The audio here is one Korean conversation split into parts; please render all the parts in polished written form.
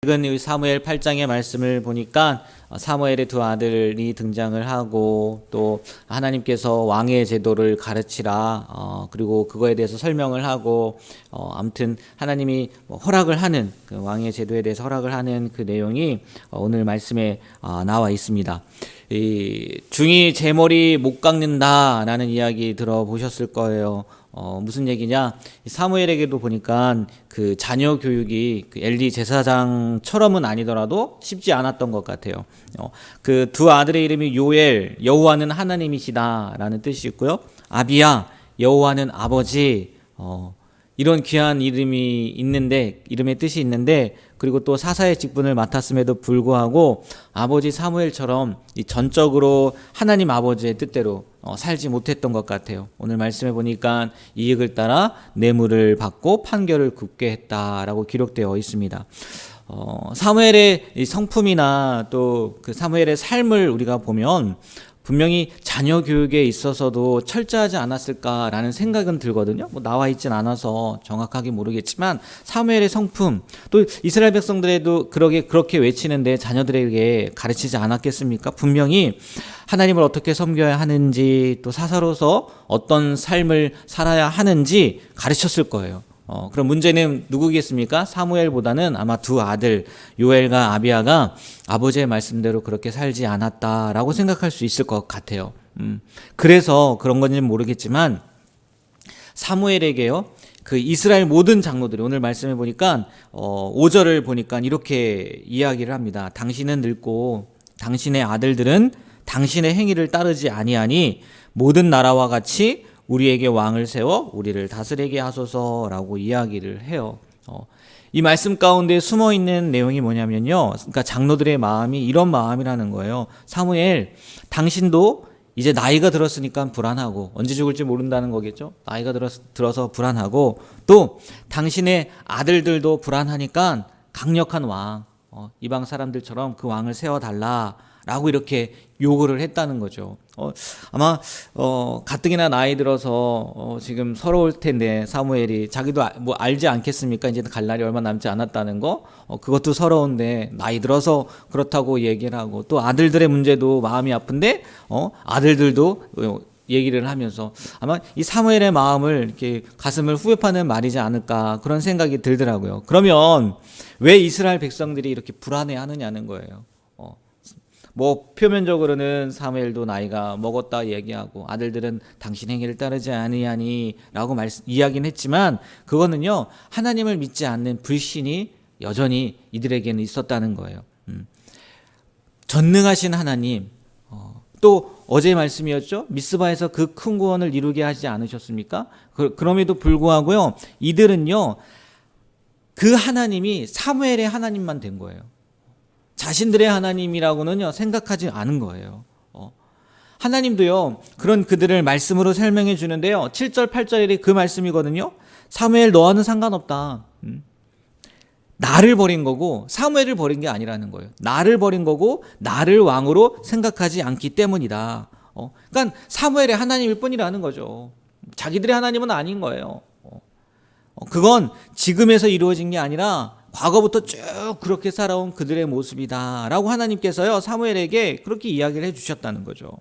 최근 사무엘 8장의 말씀을 보니까 사무엘의 두 아들이 등장을 하고 또 하나님께서 왕의 제도를 가르치라 그리고 그거에 대해서 설명을 하고 아무튼 하나님이 허락을 하는 그 왕의 제도에 대해서 허락을 하는 그 내용이 오늘 말씀에 나와 있습니다. 이 중이 제 머리 못 깎는다라는 이야기 들어보셨을 거예요. 무슨 얘기냐? 사무엘에게도 보니까 그 자녀 교육이 그 엘리 제사장처럼은 아니더라도 쉽지 않았던 것 같아요. 그 두 아들의 이름이 요엘, 여호와는 하나님이시다라는 뜻이 있고요. 아비야, 여호와는 아버지. 이런 귀한 이름이 있는데, 이름의 뜻이 있는데, 그리고 또 사사의 직분을 맡았음에도 불구하고 아버지 사무엘처럼 전적으로 하나님 아버지의 뜻대로 살지 못했던 것 같아요. 오늘 말씀해 보니까 이익을 따라 뇌물을 받고 판결을 굽게 했다라고 기록되어 있습니다. 사무엘의 성품이나 또 그 사무엘의 삶을 우리가 보면 분명히 자녀 교육에 있어서도 철저하지 않았을까라는 생각은 들거든요. 나와 있진 않아서 정확하게 모르겠지만 사무엘의 성품, 또 이스라엘 백성들에도 그렇게 외치는데 자녀들에게 가르치지 않았겠습니까? 분명히 하나님을 어떻게 섬겨야 하는지, 또 사사로서 어떤 삶을 살아야 하는지 가르쳤을 거예요. 그럼 문제는 누구겠습니까? 사무엘보다는 아마 두 아들 요엘과 아비야가 아버지의 말씀대로 그렇게 살지 않았다라고 생각할 수 있을 것 같아요. 그래서 그런 건지는 모르겠지만 사무엘에게요, 그 이스라엘 모든 장로들이 오늘 말씀해 보니까 5절을 보니까 이렇게 이야기를 합니다. 당신은 늙고 당신의 아들들은 당신의 행위를 따르지 아니하니 모든 나라와 같이 우리에게 왕을 세워 우리를 다스리게 하소서라고 이야기를 해요. 이 말씀 가운데 숨어 있는 내용이 뭐냐면요. 그러니까 장로들의 마음이 이런 마음이라는 거예요. 사무엘, 당신도 이제 나이가 들었으니까 불안하고 언제 죽을지 모른다는 거겠죠. 나이가 들어서 불안하고 또 당신의 아들들도 불안하니까 강력한 왕, 이방 사람들처럼 그 왕을 세워달라라고 이렇게 요구를 했다는 거죠. 아마 가뜩이나 나이 들어서 지금 서러울 텐데 사무엘이 자기도 뭐 알지 않겠습니까? 이제 갈 날이 얼마 남지 않았다는 거. 그것도 서러운데 나이 들어서 그렇다고 얘기를 하고 또 아들들의 문제도 마음이 아픈데 아들들도 얘기를 하면서 아마 이 사무엘의 마음을 이렇게 가슴을 후벼 파는 말이지 않을까 그런 생각이 들더라고요. 그러면 왜 이스라엘 백성들이 이렇게 불안해하느냐는 거예요. 뭐 표면적으로는 사무엘도 나이가 먹었다 얘기하고 아들들은 당신 행위를 따르지 아니하니 라고 이야기는 했지만 그거는요, 하나님을 믿지 않는 불신이 여전히 이들에게는 있었다는 거예요. 전능하신 하나님, 또 어제 말씀이었죠. 미스바에서 그 큰 구원을 이루게 하지 않으셨습니까? 그럼에도 불구하고요, 이들은요, 그 하나님이 사무엘의 하나님만 된 거예요. 자신들의 하나님이라고는요 생각하지 않은 거예요. 하나님도요 그런 그들을 말씀으로 설명해 주는데요. 7절 8절이 그 말씀이거든요. 사무엘 너와는 상관없다. 나를 버린 거고 사무엘을 버린 게 아니라는 거예요. 나를 버린 거고 나를 왕으로 생각하지 않기 때문이다. 그러니까 사무엘의 하나님일 뿐이라는 거죠. 자기들의 하나님은 아닌 거예요. 그건 지금에서 이루어진 게 아니라 과거부터 쭉 그렇게 살아온 그들의 모습이다 라고 하나님께서요 사무엘에게 그렇게 이야기를 해주셨다는 거죠.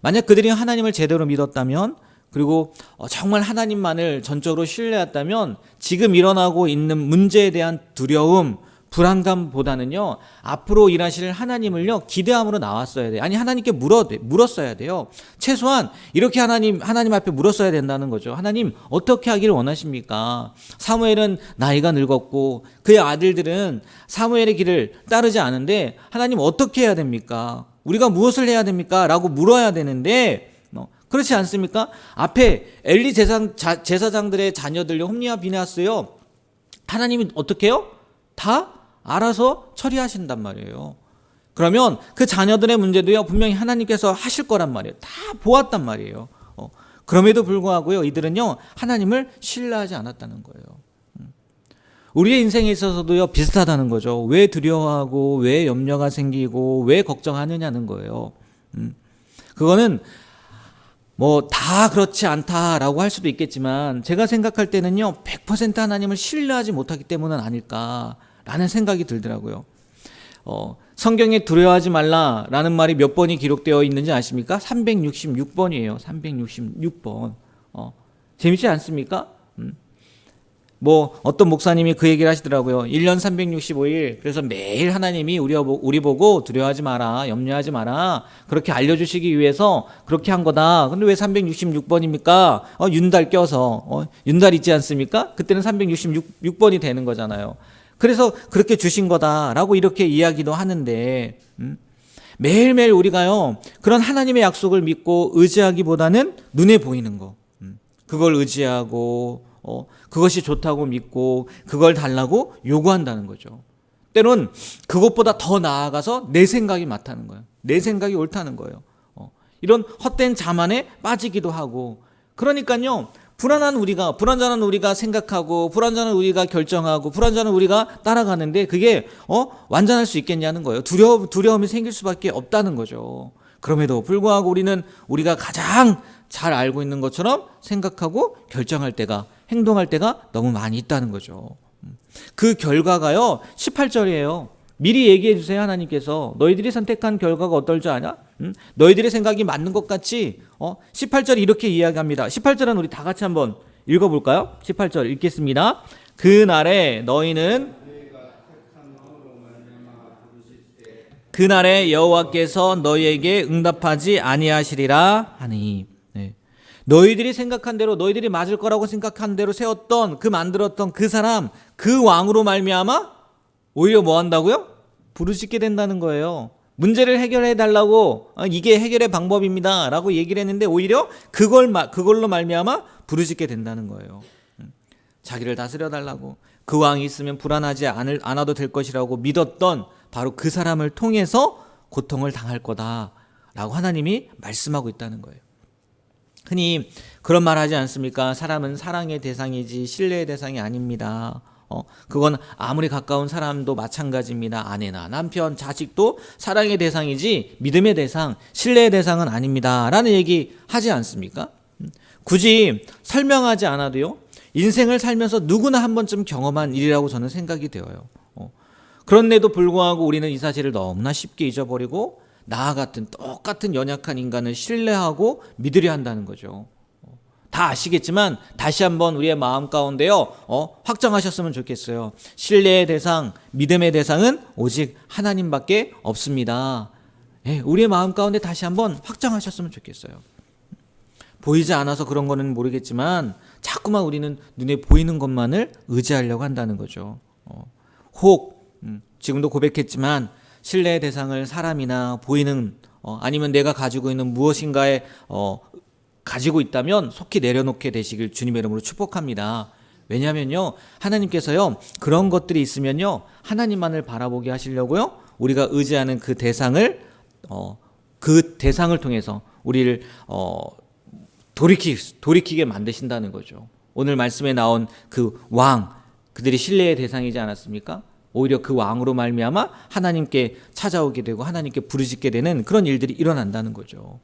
만약 그들이 하나님을 제대로 믿었다면, 그리고 정말 하나님만을 전적으로 신뢰했다면 지금 일어나고 있는 문제에 대한 두려움, 불안감보다는요 앞으로 일하실 하나님을요 기대함으로 나왔어야 돼요. 아니 하나님께 물었어야 돼요. 최소한 이렇게 하나님 앞에 물었어야 된다는 거죠. 하나님 어떻게 하기를 원하십니까? 사무엘은 나이가 늙었고 그의 아들들은 사무엘의 길을 따르지 않은데 하나님 어떻게 해야 됩니까? 우리가 무엇을 해야 됩니까? 라고 물어야 되는데 그렇지 않습니까? 앞에 엘리 제사장들의 자녀들 홈리와 비느하스요 하나님이 어떻게 해요? 다 알아서 처리하신단 말이에요. 그러면 그 자녀들의 문제도요 분명히 하나님께서 하실 거란 말이에요. 다 보았단 말이에요. 그럼에도 불구하고요 이들은요 하나님을 신뢰하지 않았다는 거예요. 우리의 인생에 있어서도요 비슷하다는 거죠. 왜 두려워하고 왜 염려가 생기고 왜 걱정하느냐는 거예요. 그거는 뭐 다 그렇지 않다라고 할 수도 있겠지만 제가 생각할 때는요 100% 하나님을 신뢰하지 못하기 때문은 아닐까 라는 생각이 들더라고요. 성경에 두려워하지 말라라는 말이 몇 번이 기록되어 있는지 아십니까? 366번이에요. 366번. 재밌지 않습니까? 뭐 어떤 목사님이 그 얘기를 하시더라고요. 1년 365일. 그래서 매일 하나님이 우리 보고 두려워하지 마라, 염려하지 마라, 그렇게 알려주시기 위해서 그렇게 한 거다. 근데 왜 366번입니까? 윤달 껴서 윤달 있지 않습니까? 그때는 366번이 되는 거잖아요. 그래서 그렇게 주신 거다라고 이렇게 이야기도 하는데, 매일매일 우리가요 그런 하나님의 약속을 믿고 의지하기보다는 눈에 보이는 거, 그걸 의지하고 그것이 좋다고 믿고 그걸 달라고 요구한다는 거죠. 때론 그것보다 더 나아가서 내 생각이 맞다는 거예요. 내 생각이 옳다는 거예요. 이런 헛된 자만에 빠지기도 하고. 그러니까요 불안한 우리가 생각하고, 불안전한 우리가 결정하고, 불안전한 우리가 따라가는데 그게 완전할 수 있겠냐는 거예요. 두려움이 생길 수밖에 없다는 거죠. 그럼에도 불구하고 우리는 우리가 가장 잘 알고 있는 것처럼 생각하고 결정할 때가, 행동할 때가 너무 많이 있다는 거죠. 그 결과가요 18절이에요. 미리 얘기해 주세요. 하나님께서 너희들이 선택한 결과가 어떨 줄 아냐? 너희들의 생각이 맞는 것 같이 18절이 이렇게 이야기합니다. 18절은 우리 다 같이 한번 읽어볼까요? 18절 읽겠습니다. 그날에 여호와께서 너희에게 응답하지 아니하시리라 하니. 너희들이 생각한 대로, 너희들이 맞을 거라고 생각한 대로 세웠던, 만들었던 그 사람, 그 왕으로 말미암아 오히려 뭐 한다고요? 부르짖게 된다는 거예요. 문제를 해결해 달라고 이게 해결의 방법입니다 라고 얘기를 했는데 오히려 그걸로 말미암아 부르짖게 된다는 거예요. 자기를 다스려 달라고, 그 왕이 있으면 불안하지 않아도 될 것이라고 믿었던 바로 그 사람을 통해서 고통을 당할 거다 라고 하나님이 말씀하고 있다는 거예요. 흔히 그런 말 하지 않습니까? 사람은 사랑의 대상이지 신뢰의 대상이 아닙니다. 그건 아무리 가까운 사람도 마찬가지입니다. 아내나 남편, 자식도 사랑의 대상이지 믿음의 대상, 신뢰의 대상은 아닙니다 라는 얘기 하지 않습니까? 굳이 설명하지 않아도요 인생을 살면서 누구나 한 번쯤 경험한 일이라고 저는 생각이 되어요. 그런데도 불구하고 우리는 이 사실을 너무나 쉽게 잊어버리고 나와 같은 똑같은 연약한 인간을 신뢰하고 믿으려 한다는 거죠. 다 아시겠지만 다시 한번 우리의 마음 가운데요 확정하셨으면 좋겠어요. 신뢰의 대상, 믿음의 대상은 오직 하나님밖에 없습니다. 우리의 마음 가운데 다시 한번 확정하셨으면 좋겠어요. 보이지 않아서 그런 거는 모르겠지만 자꾸만 우리는 눈에 보이는 것만을 의지하려고 한다는 거죠. 혹 지금도 고백했지만 신뢰의 대상을 사람이나 보이는 아니면 내가 가지고 있는 무엇인가에 가지고 있다면 속히 내려놓게 되시길 주님의 이름으로 축복합니다. 왜냐하면요 하나님께서요 그런 것들이 있으면요 하나님만을 바라보게 하시려고요 우리가 의지하는 그 대상을 통해서 우리를 돌이키게 만드신다는 거죠. 오늘 말씀에 나온 그 왕, 그들이 신뢰의 대상이지 않았습니까? 오히려 그 왕으로 말미암아 하나님께 찾아오게 되고 하나님께 부르짖게 되는 그런 일들이 일어난다는 거죠.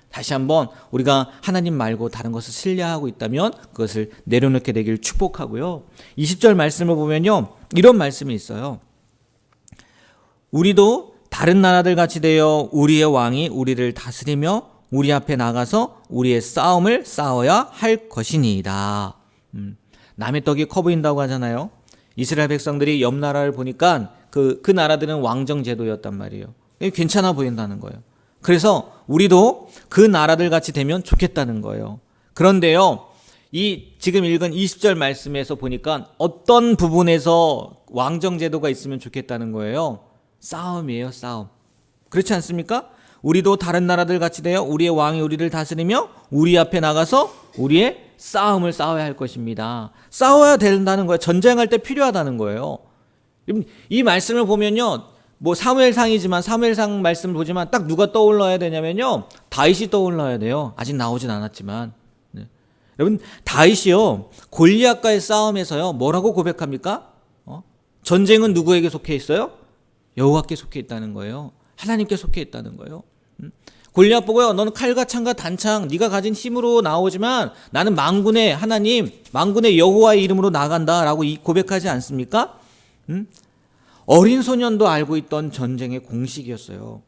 다시 한번 우리가 하나님 말고 다른 것을 신뢰하고 있다면 그것을 내려놓게 되길 축복하고요. 20절 말씀을 보면요 이런 말씀이 있어요. 우리도 다른 나라들 같이 되어 우리의 왕이 우리를 다스리며 우리 앞에 나가서 우리의 싸움을 싸워야 할 것이니이다. 남의 떡이 커 보인다고 하잖아요. 이스라엘 백성들이 옆 나라를 보니까 그 나라들은 왕정 제도였단 말이에요. 괜찮아 보인다는 거예요. 그래서 우리도 그 나라들 같이 되면 좋겠다는 거예요. 그런데요, 이 지금 읽은 20절 말씀에서 보니까 어떤 부분에서 왕정 제도가 있으면 좋겠다는 거예요? 싸움이에요, 싸움. 그렇지 않습니까? 우리도 다른 나라들 같이 되어 우리의 왕이 우리를 다스리며 우리 앞에 나가서 우리의 싸움을 싸워야 할 것입니다. 싸워야 된다는 거예요. 전쟁할 때 필요하다는 거예요. 이 말씀을 보면요, 뭐 사무엘상이지만 사무엘상 말씀을 보지만 딱 누가 떠올라야 되냐면요, 다윗이 떠올라야 돼요. 아직 나오진 않았지만. 네. 여러분, 다윗이요 골리앗과의 싸움에서요 뭐라고 고백합니까? 전쟁은 누구에게 속해 있어요? 여호와께 속해 있다는 거예요. 하나님께 속해 있다는 거예요. 골리앗 보고요, 너는 칼과 창과 단창 네가 가진 힘으로 나오지만 나는 만군의 하나님, 만군의 여호와의 이름으로 나간다라고 고백하지 않습니까? 어린 소년도 알고 있던 전쟁의 공식이었어요.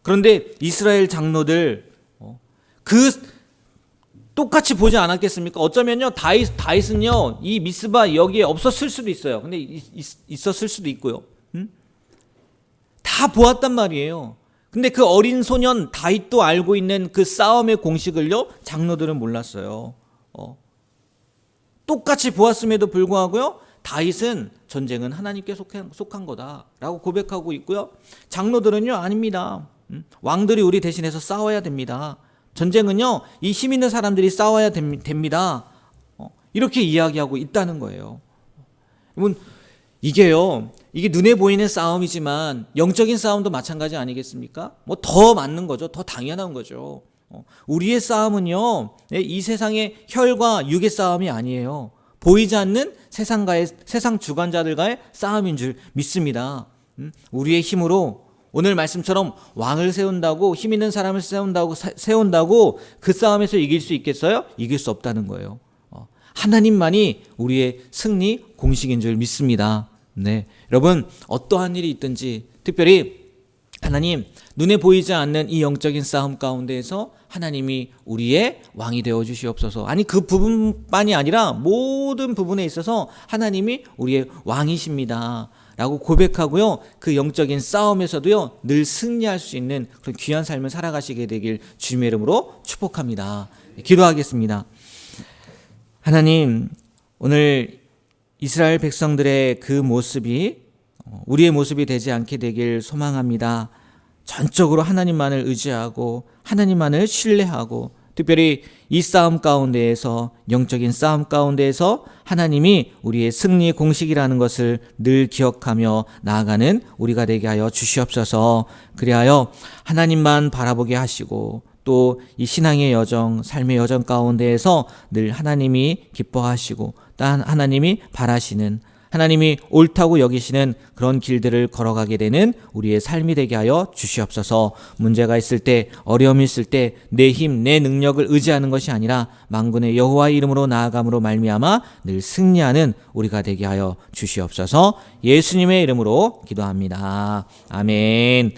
그런데 이스라엘 장로들 그 똑같이 보지 않았겠습니까? 어쩌면요 다윗은요 이 미스바 여기에 없었을 수도 있어요. 근데 있었을 수도 있고요. 다 보았단 말이에요. 근데 그 어린 소년 다윗도 알고 있는 그 싸움의 공식을요 장로들은 몰랐어요. 똑같이 보았음에도 불구하고요 다윗은 전쟁은 하나님께 속한 거다라고 고백하고 있고요. 장로들은요 아닙니다. 왕들이 우리 대신해서 싸워야 됩니다. 전쟁은요 이 힘 있는 사람들이 싸워야 됩니다. 이렇게 이야기하고 있다는 거예요. 여러분 이게 눈에 보이는 싸움이지만 영적인 싸움도 마찬가지 아니겠습니까? 뭐 더 맞는 거죠. 더 당연한 거죠. 우리의 싸움은요 이 세상의 혈과 육의 싸움이 아니에요. 보이지 않는 세상 주관자들과의 싸움인 줄 믿습니다. 우리의 힘으로 오늘 말씀처럼 왕을 세운다고 힘 있는 사람을 세운다고 그 싸움에서 이길 수 있겠어요? 이길 수 없다는 거예요. 하나님만이 우리의 승리 공식인 줄 믿습니다. 네, 여러분 어떠한 일이 있든지 특별히 하나님 눈에 보이지 않는 이 영적인 싸움 가운데에서 하나님이 우리의 왕이 되어 주시옵소서. 아니 그 부분만이 아니라 모든 부분에 있어서 하나님이 우리의 왕이십니다 라고 고백하고요 그 영적인 싸움에서도요 늘 승리할 수 있는 그런 귀한 삶을 살아가시게 되길 주님의 이름으로 축복합니다. 기도하겠습니다. 하나님 오늘 이스라엘 백성들의 그 모습이 우리의 모습이 되지 않게 되길 소망합니다. 전적으로 하나님만을 의지하고 하나님만을 신뢰하고 특별히 이 싸움 가운데에서 영적인 싸움 가운데에서 하나님이 우리의 승리의 공식이라는 것을 늘 기억하며 나아가는 우리가 되게 하여 주시옵소서. 그리하여 하나님만 바라보게 하시고 또 이 신앙의 여정, 삶의 여정 가운데에서 늘 하나님이 기뻐하시고 또 하나님이 바라시는 하나님이 옳다고 여기시는 그런 길들을 걸어가게 되는 우리의 삶이 되게 하여 주시옵소서. 문제가 있을 때 어려움이 있을 때 내 힘, 내 능력을 의지하는 것이 아니라 만군의 여호와의 이름으로 나아감으로 말미암아 늘 승리하는 우리가 되게 하여 주시옵소서. 예수님의 이름으로 기도합니다. 아멘.